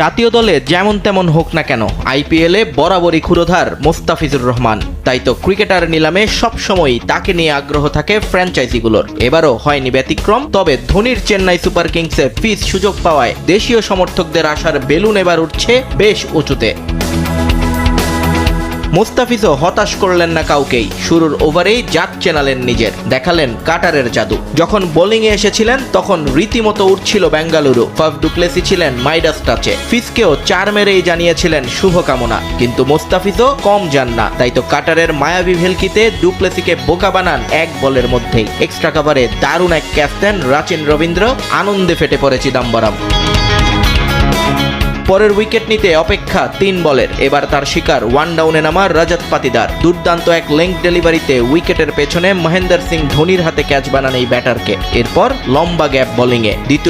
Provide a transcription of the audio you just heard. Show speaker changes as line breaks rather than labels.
জাতীয় দলে যেমন তেমন হোক না কেন আইপিএলে বরাবরই ক্ষুরোধার মোস্তাফিজুর রহমান। তাই তো ক্রিকেটার নিলামে সবসময়ই তাকে নিয়ে আগ্রহ থাকে ফ্র্যাঞ্চাইজিগুলোর। এবারও হয়নি ব্যতিক্রম। তবে ধোনির চেন্নাই সুপার কিংসে ফিস সুযোগ পাওয়ায় দেশীয় সমর্থকদের আশার বেলুন এবার উঠছে বেশ উঁচুতে। মুস্তাফিজও হতাশ করলেন না কাউকেই। শুরুর ওভারেই জাত চেনালেন নিজের, দেখালেন কাটারের জাদু। যখন বোলিংয়ে এসেছিলেন তখন রীতিমতো উঠছিল বেঙ্গালুরু। ফাফ ডুপ্লেসি ছিলেন মাইডাস টাচে, ফিসকেও 4 মেরেই জানিয়েছিলেন শুভকামনা। কিন্তু মুস্তাফিজও কম যান না। তাই তো কাটারের মায়াবী ভেলকিতে ডুপ্লেসিকে বোকা বানান 1 বলের মধ্যেই। এক্সট্রা কাভারে দারুণ এক ক্যাচ দেন রাচিন রবীন্দ্র। আনন্দে ফেটে পড়ে চিদাম্বরম। পরের উইকেট নিতে অপেক্ষা 3 বলের। এবার তার শিকার ওয়ান ডাউনে নামা রজত পাতিদার। দুর্দান্ত এক লেংথ ডেলিভারিতে উইকেটের পেছনে মহেন্দ্র সিং ধোনির হাতে ক্যাচ বানান এই ব্যাটারকে। এরপর লম্বা গ্যাপ বোলিংয়ে দ্বিতীয়